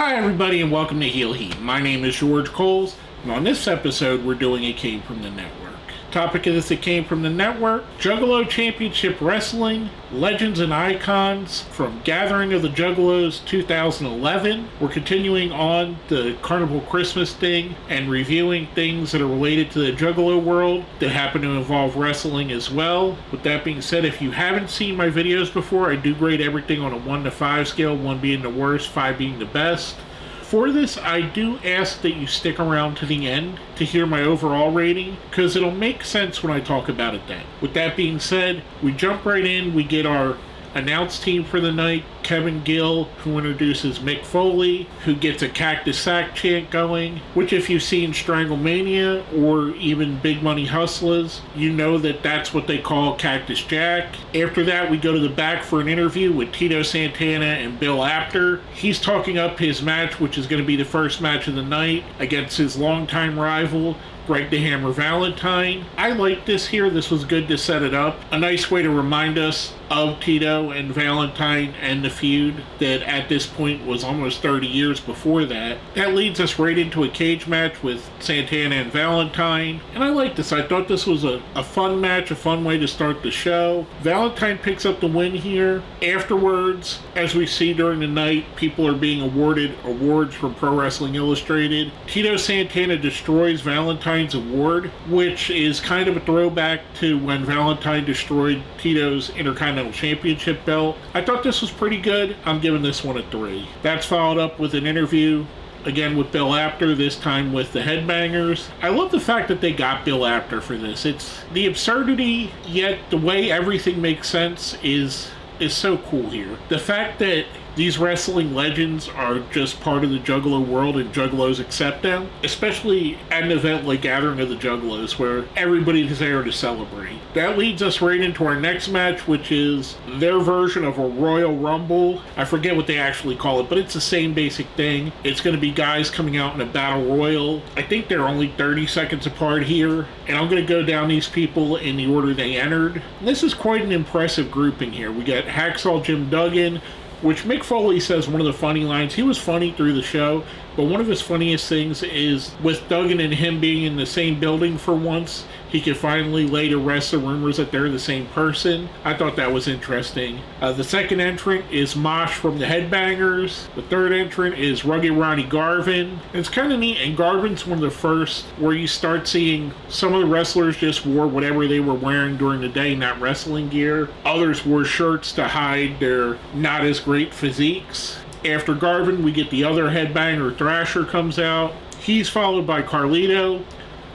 Hi everybody and welcome to Heel Heat. My name is George Coles, and on this episode we're doing It Came From The Network. Topic of this It Came From The Network: Juggalo Championship Wrestling, Legends and Icons from Gathering of the Juggalos 2011. We're continuing on the Carnival Christmas thing and reviewing things that are related to the Juggalo world that happen to involve wrestling as well. With that being said, if you haven't seen my videos before, I do grade everything on a 1 to 5 scale, 1 being the worst, 5 being the best. For this, I do ask that you stick around to the end to hear my overall rating, because it'll make sense when I talk about it then. With that being said, we jump right in. We get our announce team for the night, Kevin Gill, who introduces Mick Foley, who gets a Cactus Sack chant going, which if you've seen Stranglemania or even Big Money Hustlers, you know that that's what they call Cactus Jack. After that, we go to the back for an interview with Tito Santana and Bill Apter. He's talking up his match, which is going to be the first match of the night, against his longtime rival, Greg the Hammer Valentine. I like this here. This was good to set it up. A nice way to remind us of Tito and Valentine and the feud that at this point was almost 30 years before that. That leads us right into a cage match with Santana and Valentine. And I like this. I thought this was a fun match, a fun way to start the show. Valentine picks up the win here. Afterwards, as we see during the night, people are being awarded awards from Pro Wrestling Illustrated. Tito Santana destroys Valentine's award, which is kind of a throwback to when Valentine destroyed Tito's Intercontinental Championship belt. I thought this was pretty good. I'm giving this one a 3. That's followed up with an interview, again with Bill Apter, this time with the Headbangers. I love the fact that they got Bill Apter for this. It's the absurdity, yet the way everything makes sense is so cool here. The fact that these wrestling legends are just part of the Juggalo world and Juggalos accept them, especially at an event like Gathering of the Juggalos where everybody's there to celebrate. That leads us right into our next match, which is their version of a Royal Rumble. I forget what they actually call it, but it's the same basic thing. It's going to be guys coming out in a battle royal. I think they're only 30 seconds apart here, and I'm going to go down these people in the order they entered. And this is quite an impressive grouping here. We got Hacksaw Jim Duggan, which Mick Foley says one of the funny lines. He was funny through the show, but one of his funniest things is with Duggan and him being in the same building for once, he could finally lay to rest the rumors that they're the same person. I thought that was interesting. The second entrant is Mosh from the Headbangers. The third entrant is Rugged Ronnie Garvin. And it's kind of neat, and Garvin's one of the first where you start seeing some of the wrestlers just wore whatever they were wearing during the day, not wrestling gear. Others wore shirts to hide their not as great physiques. After Garvin, we get the other headbanger, Thrasher, comes out. He's followed by Carlito,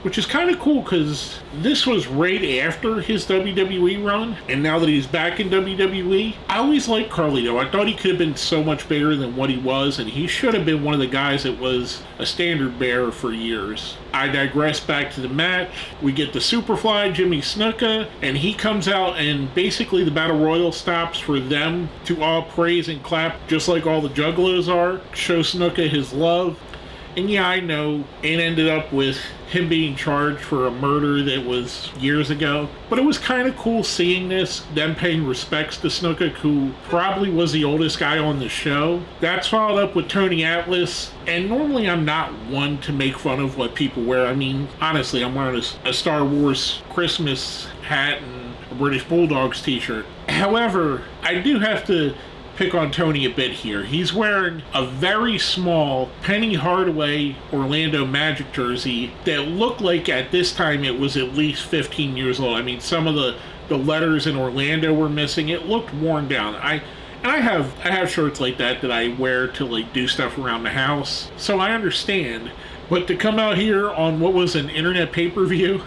which is kind of cool because this was right after his WWE run, and now that he's back in WWE, I always liked Carlito. I thought he could have been so much bigger than what he was, and he should have been one of the guys that was a standard bearer for years. I digress. Back to the match. We get the Superfly, Jimmy Snuka, and he comes out, and basically the Battle Royal stops for them to all praise and clap, just like all the Juggalos are. Show Snuka his love. And yeah, I know it ended up with him being charged for a murder that was years ago. But it was kind of cool seeing this, them paying respects to Snuka, who probably was the oldest guy on the show. That's followed up with Tony Atlas. And normally I'm not one to make fun of what people wear. I mean, honestly, I'm wearing a Star Wars Christmas hat and a British Bulldogs t-shirt. However, I do have to pick on Tony a bit here. He's wearing a very small Penny Hardaway Orlando Magic jersey that looked like at this time it was at least 15 years old. I mean, some of the letters in Orlando were missing. It looked worn down. I have shirts like that I wear to like do stuff around the house, so I understand. But to come out here on what was an internet pay-per-view,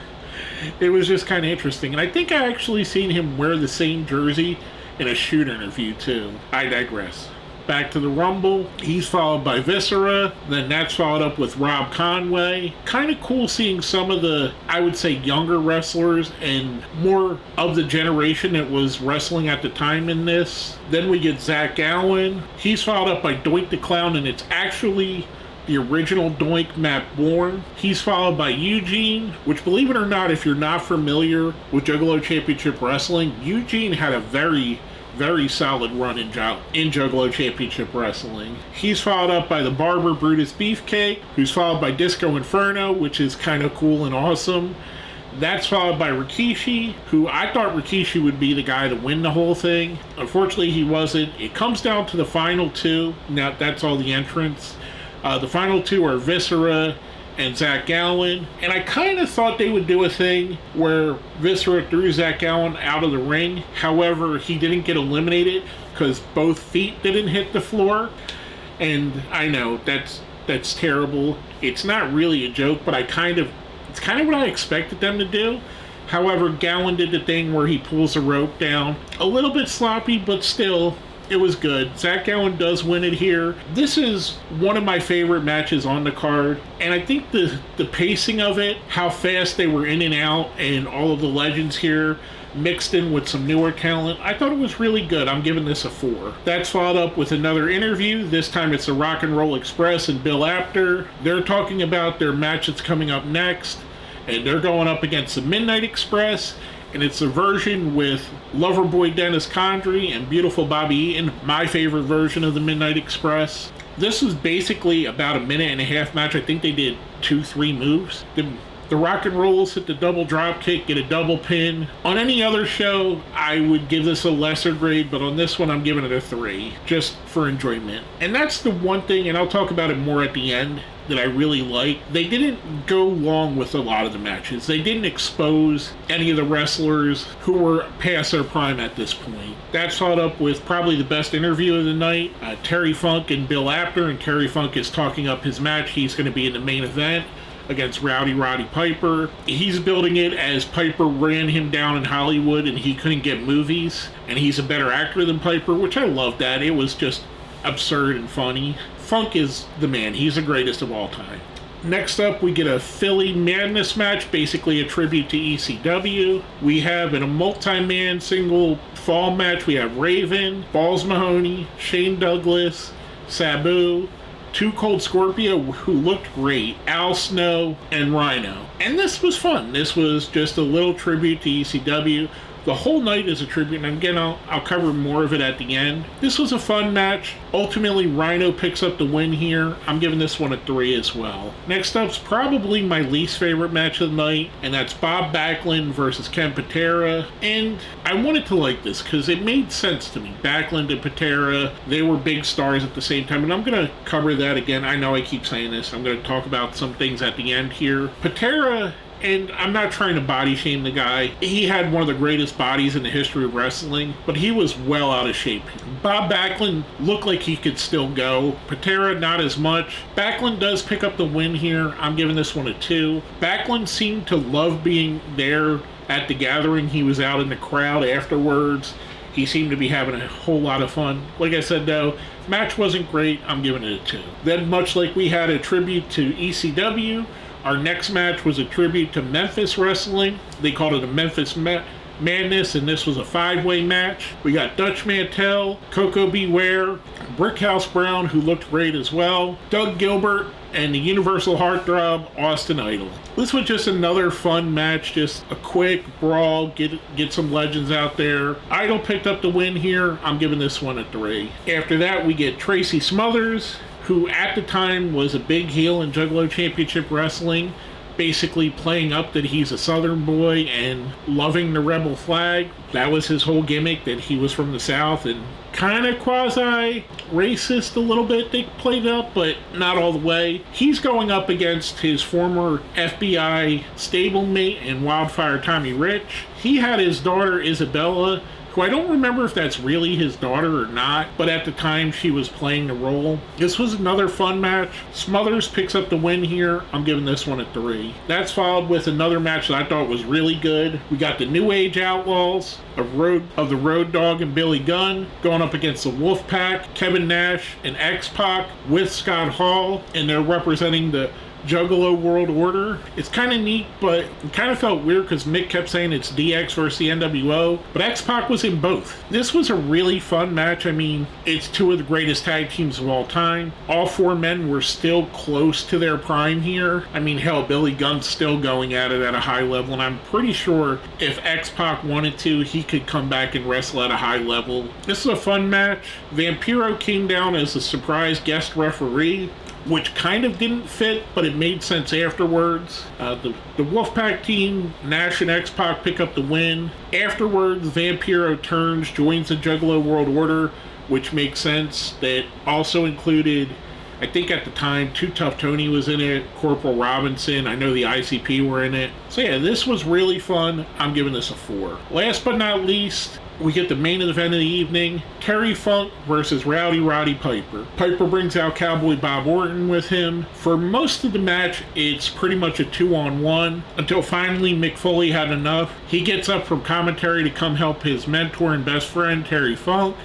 it was just kind of interesting. And I think I actually seen him wear the same jersey in a shoot interview too. I digress. Back to the Rumble. He's followed by Viscera. Then that's followed up with Rob Conway. Kind of cool seeing some of the, I would say, younger wrestlers and more of the generation that was wrestling at the time in this. Then we get Zach Allen. He's followed up by Doink the Clown, and it's actually the original Doink, Matt Bourne. He's followed by Eugene, which, believe it or not, if you're not familiar with Juggalo Championship Wrestling, Eugene had a very very solid run in Juggalo Championship Wrestling. He's followed up by the Barber Brutus Beefcake, who's followed by Disco Inferno, which is kind of cool and awesome. That's followed by Rikishi, who I thought Rikishi would be the guy to win the whole thing. Unfortunately, he wasn't. It comes down to the final two. Now, that's all the entrants. The final two are Viscera and Zach Gallen. And I kind of thought they would do a thing where Viscera threw Zach Gallen out of the ring. However, he didn't get eliminated because both feet didn't hit the floor. And I know, that's terrible. It's not really a joke, but it's kind of what I expected them to do. However, Gallen did the thing where he pulls a rope down. A little bit sloppy, but still, it was good. Zach Gallen does win it here. This is one of my favorite matches on the card. And I think the pacing of it, how fast they were in and out, and all of the legends here, mixed in with some newer talent, I thought it was really good. I'm giving this a 4. That's followed up with another interview. This time it's the Rock and Roll Express and Bill Apter. They're talking about their match that's coming up next, and they're going up against the Midnight Express, and it's a version with Loverboy Dennis Condrey and Beautiful Bobby Eaton, my favorite version of the Midnight Express. This was basically about a minute and a half match. I think they did 2-3 moves. The Rock and Rolls hit the double drop kick, get a double pin. On any other show, I would give this a lesser grade, but on this one, I'm giving it a 3, just for enjoyment. And that's the one thing, and I'll talk about it more at the end, that I really like. They didn't go long with a lot of the matches. They didn't expose any of the wrestlers who were past their prime at this point. That's followed up with probably the best interview of the night, Terry Funk and Bill Apter, and Terry Funk is talking up his match. He's going to be in the main event against Roddy Piper. He's building it as Piper ran him down in Hollywood and he couldn't get movies, and he's a better actor than Piper, which I loved that. It was just absurd and funny. Funk is the man. He's the greatest of all time. Next up, we get a Philly Madness match, basically a tribute to ECW. We have in a multi-man single fall match, we have Raven, Balls Mahoney, Shane Douglas, Sabu, Too Cold Scorpio, who looked great, Al Snow, and Rhino. And this was fun. This was just a little tribute to ECW. The whole night is a tribute, and again, I'll cover more of it at the end. This was a fun match. Ultimately, Rhino picks up the win here. I'm giving this one a 3 as well. Next up's probably my least favorite match of the night, and that's Bob Backlund versus Ken Patera. And I wanted to like this because it made sense to me. Backlund and Patera, they were big stars at the same time, and I'm going to cover that again. I know I keep saying this. I'm going to talk about some things at the end here. Patera, and I'm not trying to body shame the guy. He had one of the greatest bodies in the history of wrestling, but he was well out of shape. Bob Backlund looked like he could still go. Patera, not as much. Backlund does pick up the win here. I'm giving this one a 2. Backlund seemed to love being there at the gathering. He was out in the crowd afterwards. He seemed to be having a whole lot of fun. Like I said, though, match wasn't great. I'm giving it a 2. Then, much like we had a tribute to ECW, our next match was a tribute to Memphis Wrestling. They called it a Memphis Madness, and this was a 5-way match. We got Dutch Mantel, Coco Beware, Brickhouse Brown, who looked great as well, Doug Gilbert, and the Universal Heartthrob, Austin Idol. This was just another fun match, just a quick brawl, get some legends out there. Idol picked up the win here. I'm giving this one a 3. After that, we get Tracy Smothers, who at the time was a big heel in Juggalo Championship Wrestling, basically playing up that he's a Southern boy and loving the rebel flag. That was his whole gimmick, that he was from the South, and kind of quasi-racist a little bit. They played up, but not all the way. He's going up against his former FBI stablemate and Wildfire Tommy Rich. He had his daughter Isabella, who I don't remember if that's really his daughter or not, but at the time she was playing the role. This was another fun match. Smothers picks up the win here. I'm giving this one a 3. That's followed with another match that I thought was really good. We got the New Age Outlaws of the Road Dogg and Billy Gunn going up against the Wolfpack, Kevin Nash and X-Pac with Scott Hall, and they're representing the Juggalo World Order. It's kind of neat, but it kind of felt weird because Mick kept saying it's DX versus the NWO, but X-Pac was in both. This was a really fun match. I mean, it's two of the greatest tag teams of all time. All four men were still close to their prime here. I mean, hell, Billy Gunn's still going at it at a high level, and I'm pretty sure if X-Pac wanted to, he could come back and wrestle at a high level. This is a fun match. Vampiro came down as a surprise guest referee, which kind of didn't fit, but it made sense afterwards. The Wolfpack team, Nash and X-Pac, pick up the win. Afterwards, Vampiro turns, joins the Juggalo World Order, which makes sense. That also included, I think at the time, Too Tough Tony was in it, Corporal Robinson, I know the ICP were in it. So yeah, this was really fun. I'm giving this a 4. Last but not least, we get the main event of the evening, Terry Funk versus Rowdy Roddy Piper. Piper brings out Cowboy Bob Orton with him. For most of the match, it's pretty much a 2-on-1, until finally Mick Foley had enough. He gets up from commentary to come help his mentor and best friend, Terry Funk.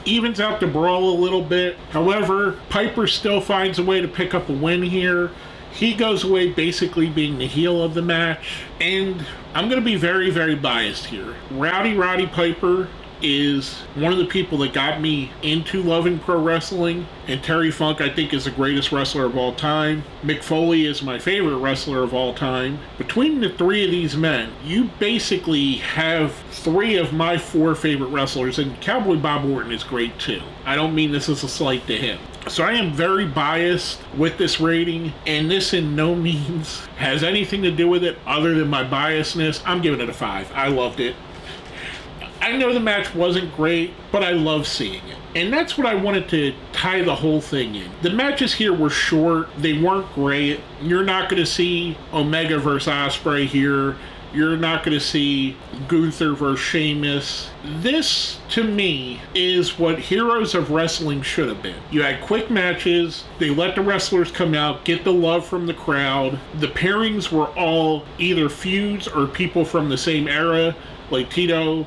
Evens out the brawl a little bit. However, Piper still finds a way to pick up a win here. He goes away basically being the heel of the match, and I'm going to be very, very biased here. Rowdy Roddy Piper is one of the people that got me into loving pro wrestling, and Terry Funk, I think, is the greatest wrestler of all time. Mick Foley is my favorite wrestler of all time. Between the three of these men, you basically have 3 of my 4 favorite wrestlers, and Cowboy Bob Orton is great too. I don't mean this as a slight to him. So I am very biased with this rating, and this in no means has anything to do with it other than my biasness. I'm giving it a 5. I loved it. I know the match wasn't great, but I love seeing it. And that's what I wanted to tie the whole thing in. The matches here were short. They weren't great. You're not going to see Omega versus Ospreay here. You're not going to see Gunther versus Sheamus. This, to me, is what Heroes of Wrestling should have been. You had quick matches. They let the wrestlers come out, get the love from the crowd. The pairings were all either feuds or people from the same era, like Tito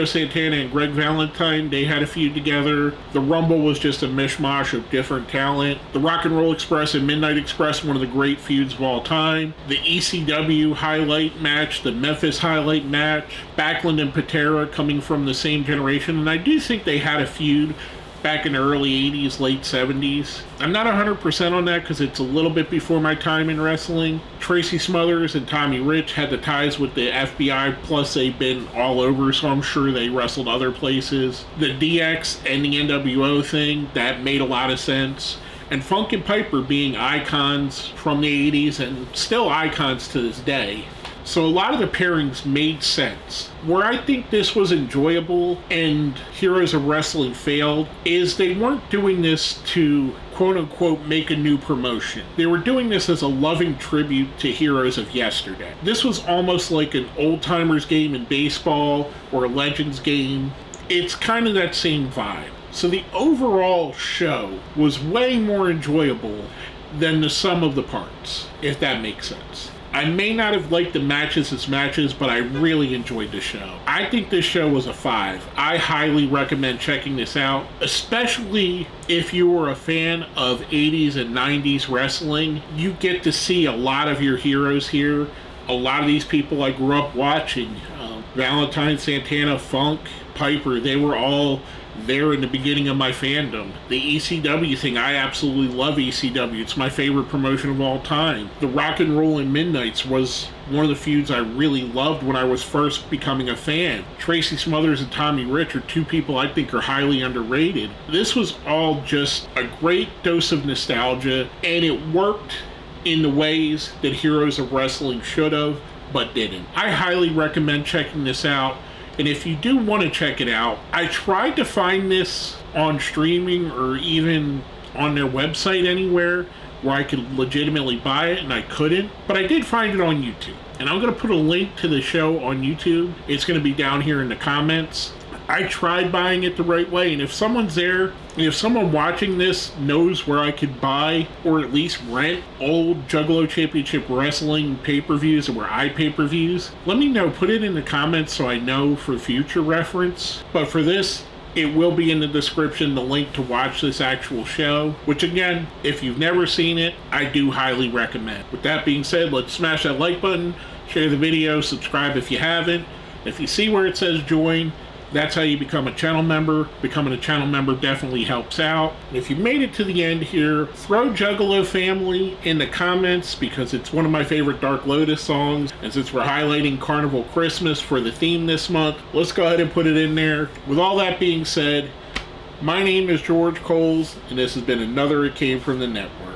Santana and Greg Valentine. They had a feud together. The Rumble was just a mishmash of different talent. The Rock and Roll Express and Midnight Express, one of the great feuds of all time. The ECW highlight match, the Memphis highlight match. Backlund and Patera coming from the same generation. And I do think they had a feud back in the early 80s, late 70s. I'm not 100% on that because it's a little bit before my time in wrestling. Tracy Smothers and Tommy Rich had the ties with the FBI, plus they've been all over, so I'm sure they wrestled other places. The DX and the NWO thing, that made a lot of sense. And Funk and Piper being icons from the 80s and still icons to this day. So a lot of the pairings made sense. Where I think this was enjoyable and Heroes of Wrestling failed is they weren't doing this to quote-unquote make a new promotion. They were doing this as a loving tribute to heroes of yesterday. This was almost like an old-timers game in baseball or a Legends game. It's kind of that same vibe. So the overall show was way more enjoyable than the sum of the parts, if that makes sense. I may not have liked the matches as matches, but I really enjoyed the show. I think this show was a 5. I highly recommend checking this out, especially if you were a fan of 80s and 90s wrestling. You get to see a lot of your heroes here. A lot of these people I grew up watching. Valentine, Santana, Funk, Piper, they were all there in the beginning of my fandom. The ECW thing, I absolutely love ECW. It's my favorite promotion of all time. The Rock and Roll and Midnights was one of the feuds I really loved when I was first becoming a fan. Tracy Smothers and Tommy Rich are 2 people I think are highly underrated. This was all just a great dose of nostalgia, and it worked in the ways that Heroes of Wrestling should have, but didn't. I highly recommend checking this out. And if you do want to check it out, I tried to find this on streaming or even on their website anywhere where I could legitimately buy it, and I couldn't. But I did find it on YouTube. And I'm going to put a link to the show on YouTube. It's going to be down here in the comments. I tried buying it the right way, and if someone's there, and if someone watching this knows where I could buy or at least rent old Juggalo Championship Wrestling pay-per-views or where I pay-per-views, let me know. Put it in the comments so I know for future reference. But for this, It will be in the description, the link to watch this actual show, which again, if you've never seen it, I do highly recommend. With that being said, let's smash that like button, share the video, subscribe if you haven't. If you see where it says join, that's how you become a channel member. Becoming a channel member definitely helps out. And if you made it to the end here, throw Juggalo Family in the comments because it's one of my favorite Dark Lotus songs. And since we're highlighting Carnival Christmas for the theme this month, let's go ahead and put it in there. With all that being said, my name is George Coles, and this has been another It Came From The Network.